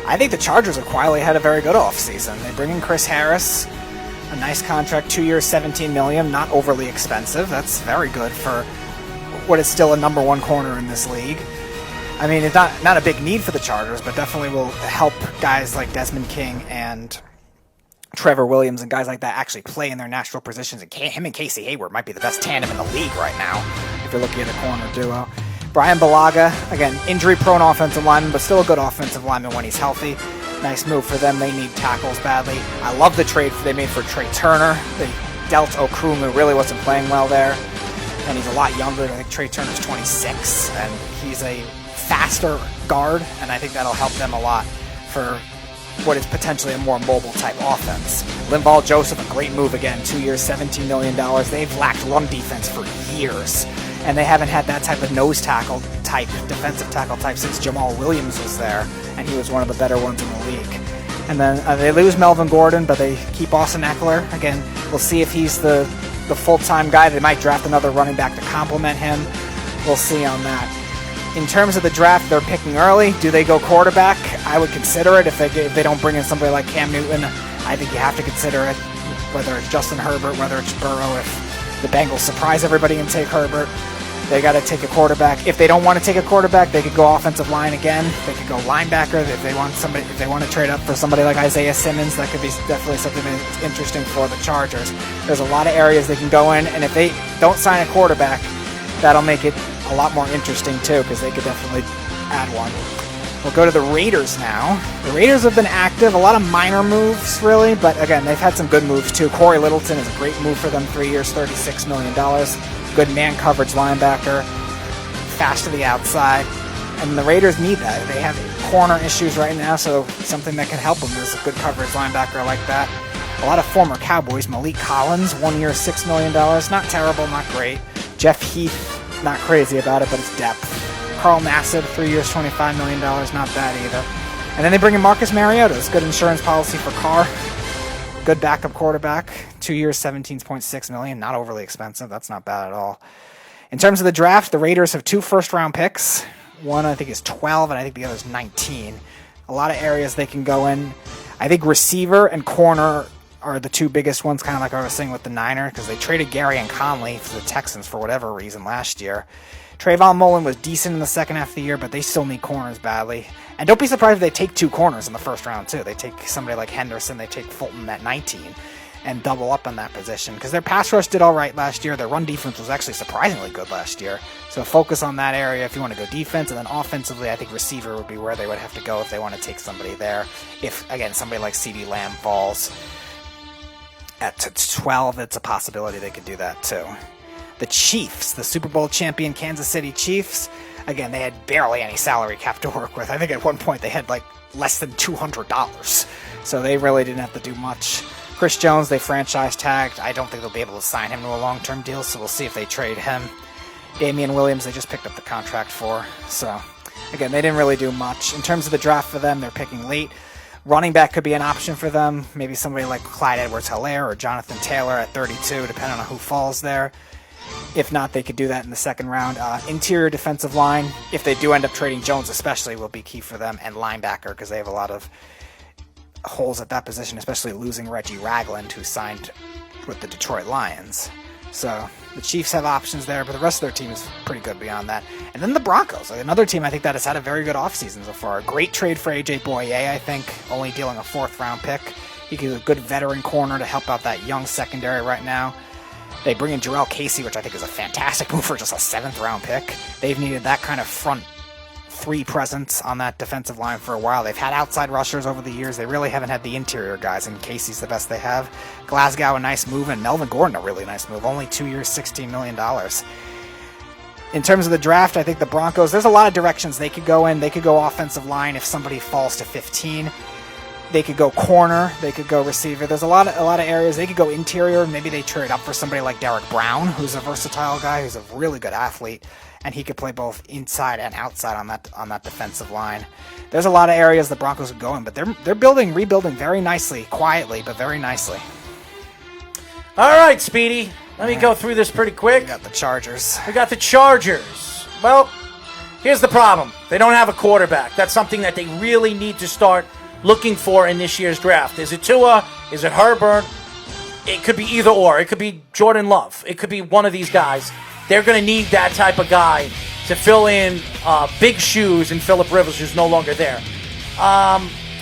I think the Chargers have quietly had a very good offseason. They bring in Chris Harris, a nice contract, 2 years, $17 million, not overly expensive. That's very good for what is still a number one corner in this league. I mean, it's not a big need for the Chargers, but definitely will help guys like Desmond King and Trevor Williams and guys like that actually play in their natural positions. And him and Casey Hayward might be the best tandem in the league right now, if you're looking at a corner duo. Brian Bulaga, again, injury-prone offensive lineman, but still a good offensive lineman when he's healthy. Nice move for them. They need tackles badly. I love the trade they made for Trey Turner. They dealt Okrum, who really wasn't playing well there. And he's a lot younger. I think Trey Turner's 26, and he's a faster guard, and I think that'll help them a lot for what is potentially a more mobile type offense. Linville Joseph, a great move again, 2 years, $17 million. They've lacked run defense for years, and they haven't had that type of nose tackle type, defensive tackle type since Jamal Williams was there, and he was one of the better ones in the league. And then they lose Melvin Gordon, but they keep Austin Eckler. Again, we'll see if he's the full-time guy. They might draft another running back to complement him. We'll see on that. In terms of the draft, they're picking early. Do they go quarterback? I would consider it if they don't bring in somebody like Cam Newton. I think you have to consider it, whether it's Justin Herbert, whether it's Burrow. If the Bengals surprise everybody and take Herbert, they got to take a quarterback. If they don't want to take a quarterback, they could go offensive line again. They could go linebacker if they want somebody. If they want to trade up for somebody like Isaiah Simmons, that could be definitely something that's interesting for the Chargers. There's a lot of areas they can go in, and if they don't sign a quarterback, that'll make it a lot more interesting too, because they could definitely add one. We'll go to the Raiders now. The Raiders have been active, a lot of minor moves really, but again, they've had some good moves too. Corey Littleton is a great move for them, 3 years, $36 million. Good man coverage linebacker, fast to the outside, and the Raiders need that. They have corner issues right now, so something that can help them is a good coverage linebacker like that. A lot of former Cowboys. Malik Collins, 1 year, $6 million. Not terrible, not great. Jeff Heath, not crazy about it, but it's depth. Carl Nassib, 3 years, $25 million. Not bad either. And then they bring in Marcus Mariota. It's good insurance policy for Carr. Good backup quarterback. 2 years, $17.6 million. Not overly expensive. That's not bad at all. In terms of the draft, the Raiders have 2 first-round picks. One, I think, is 12, and I think the other is 19. A lot of areas they can go in. I think receiver and corner are the 2 biggest ones, kind of like I was saying with the Niners, because they traded Gary and Conley for the Texans for whatever reason last year. Trayvon Mullen was decent in the second half of the year, but they still need corners badly. And don't be surprised if they take 2 corners in the first round, too. They take somebody like Henderson, they take Fulton at 19, and double up on that position, because their pass rush did all right last year. Their run defense was actually surprisingly good last year. So focus on that area if you want to go defense, and then offensively, I think receiver would be where they would have to go if they want to take somebody there. If, again, somebody like CeeDee Lamb falls at 12, it's a possibility they could do that too. The Chiefs, the Super Bowl champion Kansas City Chiefs, again, they had barely any salary cap to work with. I think at one point they had like less than $200, so they really didn't have to do much. Chris Jones, they franchise tagged. I don't think they'll be able to sign him to a long-term deal, so we'll see if they trade him. Damien Williams, they just picked up the contract for, so again, they didn't really do much. In terms of the draft for them, they're picking late. Running back could be an option for them. Maybe somebody like Clyde Edwards-Helaire or Jonathan Taylor at 32, depending on who falls there. If not, they could do that in the second round. Interior defensive line, if they do end up trading Jones especially, will be key for them. And linebacker, because they have a lot of holes at that position, especially losing Reggie Ragland, who signed with the Detroit Lions. So the Chiefs have options there, but the rest of their team is pretty good beyond that. And then the Broncos, another team I think that has had a very good offseason so far. A great trade for A.J. Bouye, I think, only dealing a 4th-round pick. He could be a good veteran corner to help out that young secondary right now. They bring in Jurrell Casey, which I think is a fantastic move for just a 7th-round pick. They've needed that kind of front 3 presence on that defensive line for a while. They've had outside rushers over the years. They really haven't had the interior guys, and Casey's the best they have. Glasgow, a nice move, and Melvin Gordon, a really nice move. Only 2 years, $16 million. In terms of the draft, I think the Broncos, there's a lot of directions they could go in. They could go offensive line if somebody falls to 15. They could go corner. They could go receiver. There's a lot of areas. They could go interior. Maybe they trade up for somebody like Derek Brown, who's a versatile guy, who's a really good athlete, and he could play both inside and outside on that defensive line. There's a lot of areas the Broncos would go in, but they're rebuilding very nicely, quietly, but very nicely. All right, Speedy. Let me go through this pretty quick. We got the Chargers. Well, here's the problem. They don't have a quarterback. That's something that they really need to start looking for in this year's draft? Is it Tua? Is it Herbert? It could be either or. It could be Jordan Love. It could be one of these guys. They're going to need that type of guy to fill in big shoes in Phillip Rivers, who's no longer there.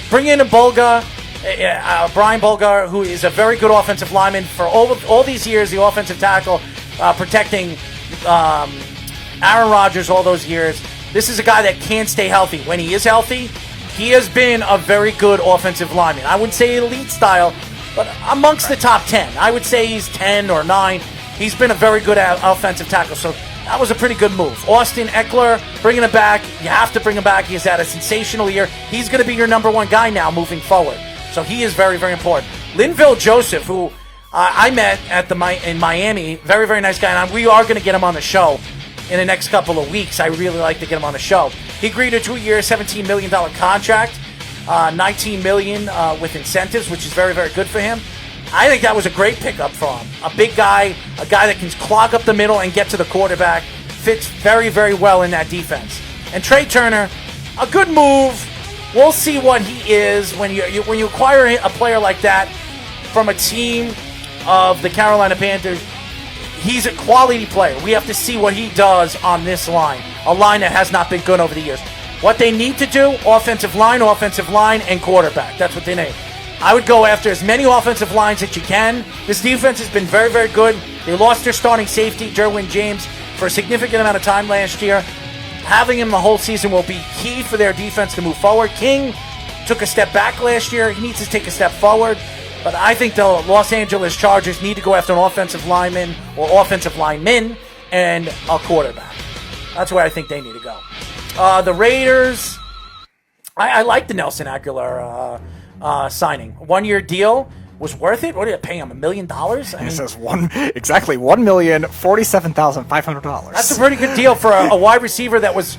Bring in a Brian Bulgar, who is a very good offensive lineman for all these years, the offensive tackle, protecting Aaron Rodgers all those years. This is a guy that can stay healthy. When he is healthy, he has been a very good offensive lineman. I wouldn't say elite style, but amongst the top 10. I would say he's 10 or 9. He's been a very good offensive tackle, so that was a pretty good move. Austin Eckler, bringing him back. You have to bring him back. He's had a sensational year. He's going to be your number one guy now moving forward. So he is very, very important. Linville Joseph, who I met in Miami, very, very nice guy, and we are going to get him on the show in the next couple of weeks. I really like to get him on the show. He agreed to a 2-year, $17 million contract, $19 million with incentives, which is very, very good for him. I think that was a great pickup for him. A big guy, a guy that can clog up the middle and get to the quarterback. Fits very, very well in that defense. And Trey Turner, a good move. We'll see what he is when you acquire a player like that from a team of the Carolina Panthers. He's a quality player. We have to see what he does on this line, a line that has not been good over the years. What they need to do, offensive line, and quarterback. That's what they need. I would go after as many offensive lines that you can. This defense has been very, very good. They lost their starting safety, Derwin James, for a significant amount of time last year. Having him the whole season will be key for their defense to move forward. King took a step back last year. He needs to take a step forward. But I think the Los Angeles Chargers need to go after an offensive lineman or offensive linemen and a quarterback. That's where I think they need to go. The Raiders, I like the Nelson Aguilar signing. 1-year deal was worth it. What did it pay him? $1 million? It says $1,047,500. That's a pretty good deal for a wide receiver that was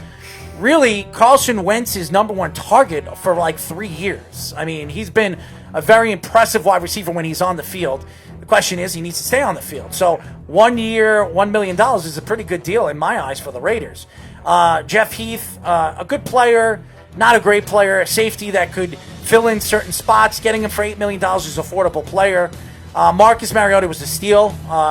really Carson Wentz's number one target for like 3 years. I mean, he's been a very impressive wide receiver when he's on the field. The question is, he needs to stay on the field. So 1 year, $1 million is a pretty good deal in my eyes for the Raiders. Jeff Heath, a good player, not a great player, a safety that could fill in certain spots. Getting him for $8 million is an affordable player. Marcus Mariota was a steal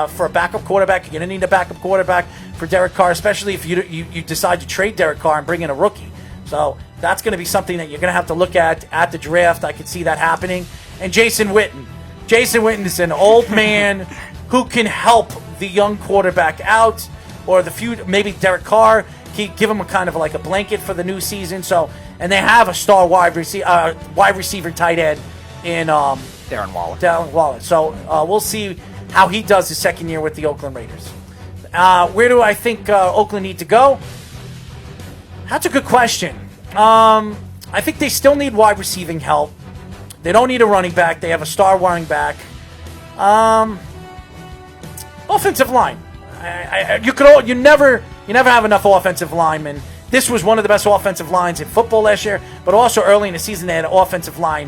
for a backup quarterback. You're going to need a backup quarterback for Derek Carr, especially if you decide to trade Derek Carr and bring in a rookie. So that's going to be something that you're going to have to look at the draft. I could see that happening. And Jason Witten. Jason Witten is an old man who can help the young quarterback out, or maybe Derek Carr. Give him a kind of like a blanket for the new season. So, and they have a star wide receiver tight end in Darren Waller. So we'll see how he does his second year with the Oakland Raiders. Where do I think Oakland need to go? That's a good question. I think they still need wide receiving help. They don't need a running back. They have a star running back. Offensive line. You never have enough offensive linemen. This was one of the best offensive lines in football last year, but also early in the season they had offensive line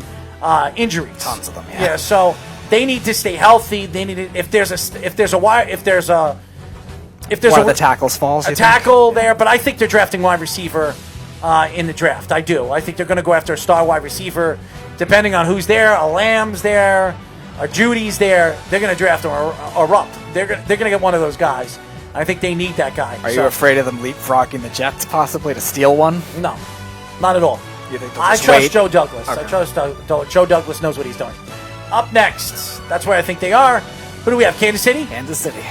injuries. Tons of them. Yeah. So they need to stay healthy. They need to, if there's a the tackles falls. A tackle there, but I think they're drafting wide receiver in the draft. I do. I think they're going to go after a star wide receiver, depending on who's there. A Lamb's there, a Judy's there. They're going to draft him or Rupp. They're going to get one of those guys. I think they need that guy. Are you afraid of them leapfrogging the Jets possibly to steal one? No, not at all. You think I trust Joe Douglas. Okay. I trust Joe Douglas knows what he's doing. Up next, that's where I think they are. Who do we have? Kansas City? Kansas City.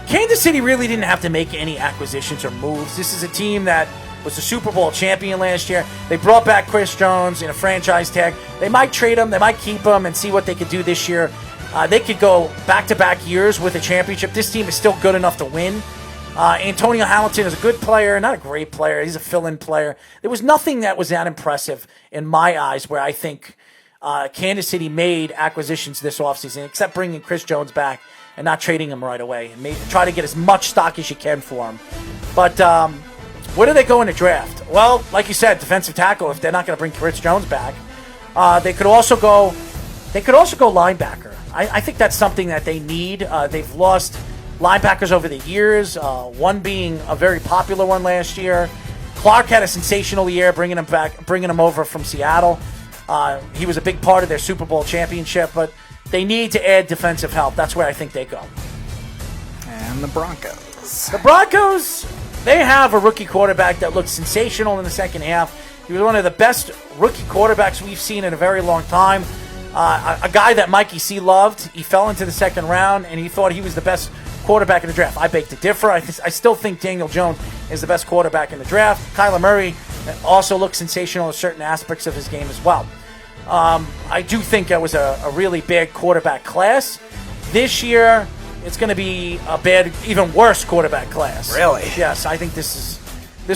Kansas City really didn't have to make any acquisitions or moves. This is a team that was the Super Bowl champion last year. They brought back Chris Jones in a franchise tag. They might trade him. They might keep him and see what they could do this year. They could go back-to-back years with a championship. This team is still good enough to win. Antonio Hamilton is a good player, not a great player. He's a fill-in player. There was nothing that was that impressive in my eyes where I think Kansas City made acquisitions this offseason, except bringing Chris Jones back and not trading him right away. And try to get as much stock as you can for him. But where do they go in the draft? Well, like you said, defensive tackle, if they're not going to bring Chris Jones back. They could also go linebacker. I think that's something that they need. They've lost linebackers over the years, one being a very popular one last year. Clark had a sensational year bringing him over from Seattle. He was a big part of their Super Bowl championship, but they need to add defensive help. That's where I think they go. And the Broncos. The Broncos, they have a rookie quarterback that looked sensational in the second half. He was one of the best rookie quarterbacks we've seen in a very long time. A guy that Mikey C loved. He fell into the second round, and he thought he was the best quarterback in the draft. I beg to differ. I still think Daniel Jones is the best quarterback in the draft. Kyler Murray also looks sensational in certain aspects of his game as well. I do think that was a really bad quarterback class. This year, it's going to be a bad, even worse quarterback class. Really? Yes, I think this is...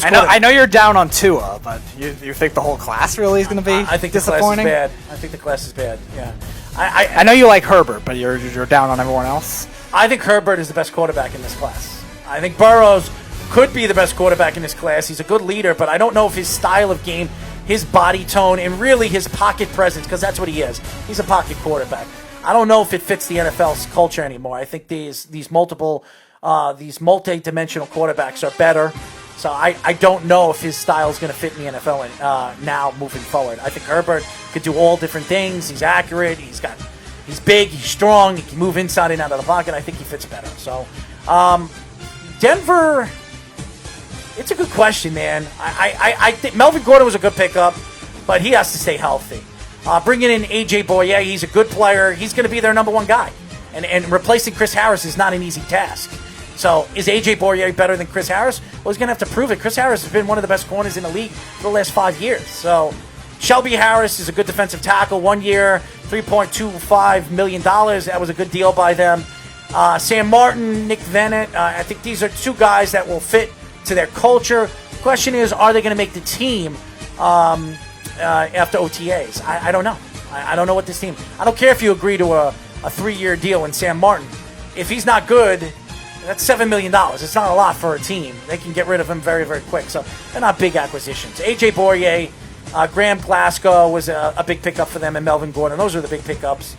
I know you're down on Tua, but you think the whole class really is going to be I think disappointing? The class is bad. I think the class is bad, yeah. I know you like Herbert, but you're down on everyone else? I think Herbert is the best quarterback in this class. I think Burrows could be the best quarterback in this class. He's a good leader, but I don't know if his style of game, his body tone, and really his pocket presence, because that's what he is. He's a pocket quarterback. I don't know if it fits the NFL's culture anymore. I think these multi-dimensional quarterbacks are better. So I don't know if his style is going to fit in the NFL now moving forward. I think Herbert could do all different things. He's accurate. He's big. He's strong. He can move inside and out of the pocket. I think he fits better. So Denver, it's a good question, man. I think Melvin Gordon was a good pickup, but he has to stay healthy. Bringing in A.J. Bouye, he's a good player. He's going to be their number one guy. And replacing Chris Harris is not an easy task. So is A.J. Bouye better than Chris Harris? Well, he's going to have to prove it. Chris Harris has been one of the best corners in the league for the last 5 years. So Shelby Harris is a good defensive tackle. 1 year, $3.25 million. That was a good deal by them. Sam Martin, Nick Vennett. I think these are two guys that will fit to their culture. The question is, are they going to make the team after OTAs? I don't know. I don't know what this team... I don't care if you agree to a 3-year deal in Sam Martin. If he's not good... That's $7 million. It's not a lot for a team. They can get rid of him very, very quick. So they're not big acquisitions. A.J. Bouye, Graham Glasgow was a big pickup for them, and Melvin Gordon. Those are the big pickups.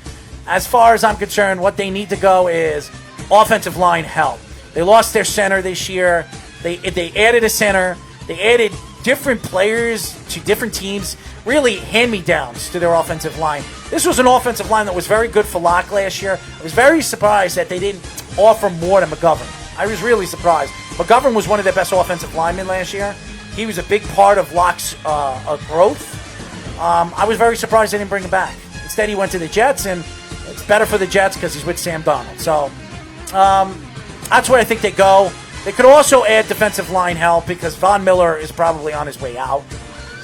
As far as I'm concerned, what they need to go is offensive line help. They lost their center this year. They added a center. They added different players to different teams, really hand-me-downs to their offensive line. This was an offensive line that was very good for Locke last year. I was very surprised that they didn't offer more to McGovern. I was really surprised. McGovern was one of their best offensive linemen last year. He was a big part of Locke's growth. I was very surprised they didn't bring him back. Instead, he went to the Jets, and it's better for the Jets because he's with Sam Darnold. So that's where I think they go. They could also add defensive line help because Von Miller is probably on his way out.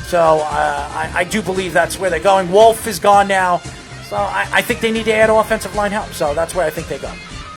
So I do believe that's where they're going. Wolf is gone now. So I think they need to add offensive line help. So that's where I think they go.